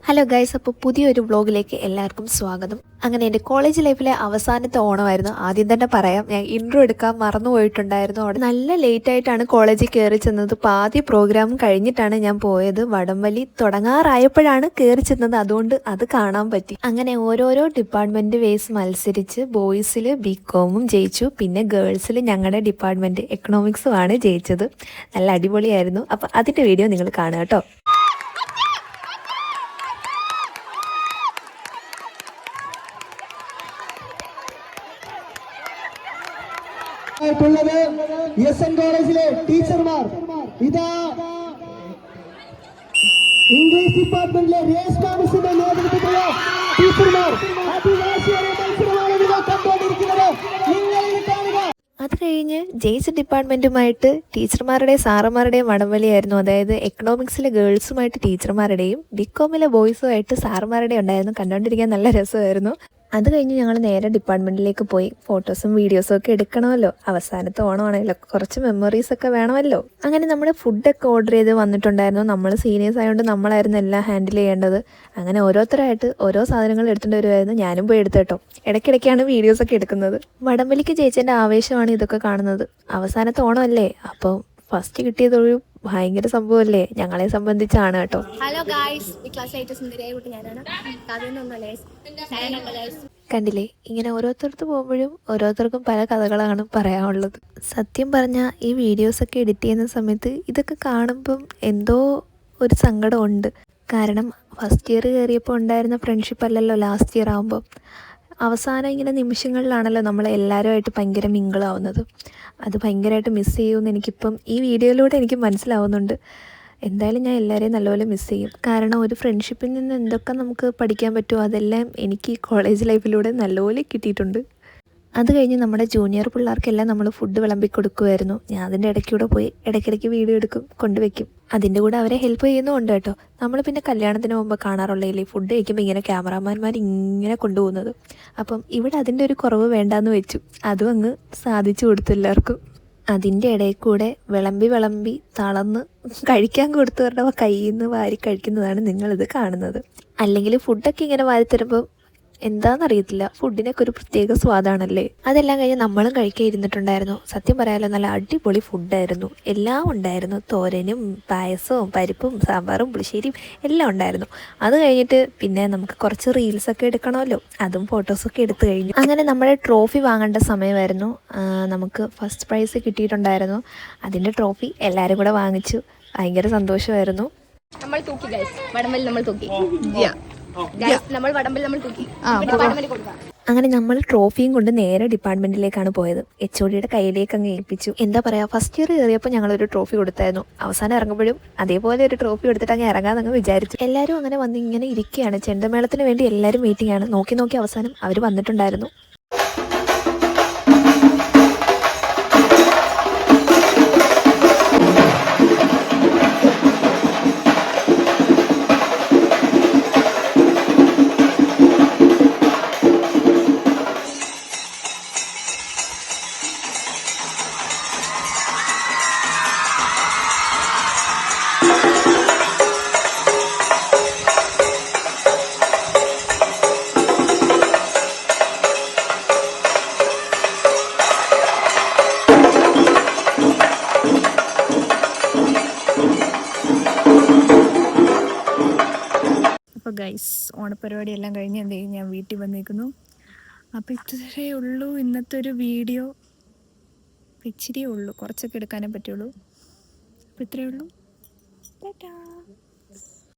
Hello guys, അപ്പോൾ പുതിയൊരു വ്ളോഗിലേക്ക് എല്ലാവർക്കും സ്വാഗതം. അങ്ങനെ എൻ്റെ കോളേജ് ലൈഫിലെ അവസാനത്തെ ഓണമായിരുന്നു. ആദ്യം തന്നെ പറയാം, ഞാൻ ഇൻട്രോ എടുക്കാൻ മറന്നു പോയിട്ടുണ്ടായിരുന്നു. അവിടെ നല്ല ലേറ്റ് ആയിട്ടാണ് കോളേജിൽ കയറി ചെന്നത്. പാതി പ്രോഗ്രാം കഴിഞ്ഞിട്ടാണ് ഞാൻ പോയത്. വടംവലി തുടങ്ങാറായപ്പോഴാണ് കയറി ചെന്നത്, അതുകൊണ്ട് അത് കാണാൻ പറ്റി. അങ്ങനെ ഓരോരോ ഡിപ്പാർട്ട്മെൻറ്റ് വേസ് മത്സരിച്ച് ബോയ്സിൽ ബികോമും ജയിച്ചു, പിന്നെ ഗേൾസിൽ ഞങ്ങളുടെ ഡിപ്പാർട്ട്മെൻറ്റ് എക്കണോമിക്സും ആണ് ജയിച്ചത്. നല്ല അടിപൊളിയായിരുന്നു. അപ്പോൾ അതിൻ്റെ വീഡിയോ നിങ്ങൾ കാണുക കേട്ടോ. എസ് എൻ കോളേജിലെ ടീച്ചർമാർ, ഇതാ ഇംഗ്ലീഷ് ഡിപ്പാർട്ട്മെന്റിലെ രേസ് കോമേഴ്സിന്റെ നേതൃത്വത്തിലുള്ള ടീച്ചർമാർ അതിവാശിയേറിയ മത്സരമാണ് നിങ്ങൾ കണ്ടുകൊണ്ടിരിക്കുന്നത്. നിങ്ങൾ കാണുക. അത് കഴിഞ്ഞ് ജയിച്ച ഡിപ്പാർട്ട്മെൻറ്റുമായിട്ട് ടീച്ചർമാരുടെയും സാറന്മാരുടെയും വടംവലിയായിരുന്നു. അതായത് എക്കണോമിക്സിലെ ഗേൾസുമായിട്ട് ടീച്ചർമാരുടെയും ബികോമിലെ ബോയ്സുമായിട്ട് സാറന്മാരുടെയും ഉണ്ടായിരുന്നു. കണ്ടുകൊണ്ടിരിക്കാൻ നല്ല രസമായിരുന്നു. അത് കഴിഞ്ഞ് ഞങ്ങൾ നേരെ ഡിപ്പാർട്ട്മെൻറ്റിലേക്ക് പോയി. ഫോട്ടോസും വീഡിയോസും ഒക്കെ എടുക്കണമല്ലോ, അവസാനത്തെ ഓണമാണല്ലോ, കുറച്ച് മെമ്മറീസൊക്കെ വേണമല്ലോ. അങ്ങനെ നമ്മൾ ഫുഡൊക്കെ ഓർഡർ ചെയ്ത് വന്നിട്ടുണ്ടായിരുന്നു. നമ്മൾ സീനിയേഴ്സ് ആയതുകൊണ്ട് നമ്മളായിരുന്നു എല്ലാം ഹാൻഡിൽ ചെയ്യേണ്ടത്. അങ്ങനെ ഓരോരുത്തരായിട്ട് ഓരോ സാധനങ്ങൾ എടുത്തുകൊണ്ട് വരുമായിരുന്നു. ഞാനും പോയി എടുത്തു കേട്ടോ. ഇടയ്ക്കിടയ്ക്കാണ് വീഡിയോസൊക്കെ എടുക്കുന്നത്. വടംവലിക്ക് ജയിച്ചതിൻ്റെ ആവേശമാണ് ഇതൊക്കെ കാണുന്നത്. അവസാനത്തെ ഓണമല്ലേ, അപ്പോൾ ഫസ്റ്റ് കിട്ടിയതൊരു ഭയങ്കര സംഭവമല്ലേ, ഞങ്ങളെ സംബന്ധിച്ചാണ് കേട്ടോ. ഹലോ ഗായ്സ്, ഞാനാണ്. കണ്ടില്ലേ, ഇങ്ങനെ ഓരോരുത്തർക്ക് പോകുമ്പോഴും ഓരോരുത്തർക്കും പല കഥകളാണ് പറയാനുള്ളത്. സത്യം പറഞ്ഞാൽ ഈ വീഡിയോസൊക്കെ എഡിറ്റ് ചെയ്യുന്ന സമയത്ത് ഇതൊക്കെ കാണുമ്പം എന്തോ ഒരു സങ്കടമുണ്ട്. കാരണം ഫസ്റ്റ് ഇയർ കയറിയപ്പോൾ ഉണ്ടായിരുന്ന ഫ്രണ്ട്ഷിപ്പ് അല്ലല്ലോ ലാസ്റ്റ് ഇയർ ആകുമ്പോൾ. അവസാനം ഇങ്ങനെ നിമിഷങ്ങളിലാണല്ലോ നമ്മൾ എല്ലാവരുമായിട്ട് ഭയങ്കര മിങ്കിളാവുന്നത്. അത് ഭയങ്കരമായിട്ട് മിസ് ചെയ്യുമെന്ന് എനിക്കിപ്പം ഈ വീഡിയോയിലൂടെ എനിക്ക് മനസ്സിലാവുന്നുണ്ട്. എന്തായാലും ഞാൻ എല്ലാവരെയും നല്ലപോലെ മിസ് ചെയ്യും. കാരണം ഒരു ഫ്രണ്ട്ഷിപ്പിൽ നിന്ന് എന്തൊക്കെ നമുക്ക് പഠിക്കാൻ പറ്റുമോ അതെല്ലാം എനിക്ക് കോളേജ് ലൈഫിലൂടെ നല്ലപോലെ കിട്ടിയിട്ടുണ്ട്. അത് കഴിഞ്ഞ് നമ്മുടെ ജൂനിയർ പിള്ളേർക്കെല്ലാം നമ്മൾ ഫുഡ് വിളമ്പി കൊടുക്കുമായിരുന്നു. ഞാൻ അതിൻ്റെ ഇടയ്ക്കൂടെ പോയി ഇടയ്ക്കിടയ്ക്ക് വീഡിയോ എടുക്കും, കൊണ്ടുവയ്ക്കും. അതിൻ്റെ കൂടെ അവരെ ഹെൽപ്പ് ചെയ്യുന്നുമുണ്ട് കേട്ടോ. നമ്മൾ പിന്നെ കല്യാണത്തിന് മുമ്പ് കാണാറുള്ളതില്ലേ, ഫുഡ് കഴിക്കുമ്പോൾ ഇങ്ങനെ ക്യാമറാമാന്മാർ ഇങ്ങനെ കൊണ്ടുപോകുന്നത്. അപ്പം ഇവിടെ അതിൻ്റെ ഒരു കുറവ് വേണ്ടാന്ന് വെച്ചു. അതും അങ്ങ് സാധിച്ചു കൊടുത്തു എല്ലാവർക്കും. അതിൻ്റെ ഇടയിൽ കൂടെ വിളമ്പി തളർന്ന് കഴിക്കാൻ കൊടുത്തവരുടെ കയ്യിൽ നിന്ന് വാരി കഴിക്കുന്നതാണ് നിങ്ങളിത് കാണുന്നത്. അല്ലെങ്കിൽ ഫുഡൊക്കെ ഇങ്ങനെ വാരി തരുമ്പോൾ എന്താണെന്നറിയത്തില്ല, ഫുഡിനൊക്കെ ഒരു പ്രത്യേക സ്വാദാണല്ലേ. അതെല്ലാം കഴിഞ്ഞ് നമ്മളും കഴിക്കാൻ ഇരുന്നിട്ടുണ്ടായിരുന്നു. സത്യം പറയാമല്ലോ, നല്ല അടിപൊളി ഫുഡായിരുന്നു. എല്ലാം ഉണ്ടായിരുന്നു. തോരനും പായസവും പരിപ്പും സാമ്പാറും പുളിശ്ശേരിയും എല്ലാം ഉണ്ടായിരുന്നു. അത് കഴിഞ്ഞിട്ട് പിന്നെ നമുക്ക് കുറച്ച് റീൽസൊക്കെ എടുക്കണമല്ലോ, അതും ഫോട്ടോസൊക്കെ എടുത്തു കഴിഞ്ഞു. അങ്ങനെ നമ്മുടെ ട്രോഫി വാങ്ങേണ്ട സമയമായിരുന്നു. നമുക്ക് ഫസ്റ്റ് പ്രൈസ് കിട്ടിയിട്ടുണ്ടായിരുന്നു. അതിൻ്റെ ട്രോഫി എല്ലാവരും കൂടെ വാങ്ങിച്ചു. ഭയങ്കര സന്തോഷമായിരുന്നു. നമ്മൾ തൂക്കി ഗൈസ്, വടംവലി നമ്മൾ തൂക്കി. നമ്മൾ വടംവലി നമ്മൾ തൂക്കി. അങ്ങനെ നമ്മൾ ട്രോഫിയും കൊണ്ട് നേരെ ഡിപ്പാർട്ട്മെന്റിലേക്കാണ് പോയത്. HODയുടെ കയ്യിലേക്ക് അങ്ങ് ഏൽപ്പിച്ചു. എന്താ പറയുക, ഫസ്റ്റ് ഇയർ കയറിയപ്പോൾ ഞങ്ങളൊരു ട്രോഫി കൊടുത്തായിരുന്നു. അവസാനം ഇറങ്ങുമ്പോഴും അതേപോലെ ഒരു ട്രോഫി കൊടുത്തിട്ട് അങ്ങ് ഇറങ്ങാമെന്നങ്ങ് വിചാരിച്ചു. എല്ലാവരും അങ്ങനെ വന്ന് ഇങ്ങനെ ഇരിക്കുകയാണ്. ചെണ്ടമേളത്തിന് വേണ്ടി എല്ലാവരും വെയിറ്റിംഗ് ആണ്. നോക്കി അവസാനം അവർ വന്നിട്ടുണ്ടായിരുന്നു. അപ്പോൾ ഗൈസ്, ഓണപ്പരിപാടിയെല്ലാം കഴിഞ്ഞ് എന്തെങ്കിലും ഞാൻ വീട്ടിൽ വന്നേക്കുന്നു. അപ്പോൾ ഇത്രയേ ഉള്ളൂ ഇന്നത്തെ ഒരു വീഡിയോ. ഇച്ചിരിയേ ഉള്ളൂ, കുറച്ചൊക്കെ എടുക്കാനേ പറ്റുള്ളൂ. അപ്പോൾ ഇത്രയേ ഉള്ളൂ. ടാറ്റാ.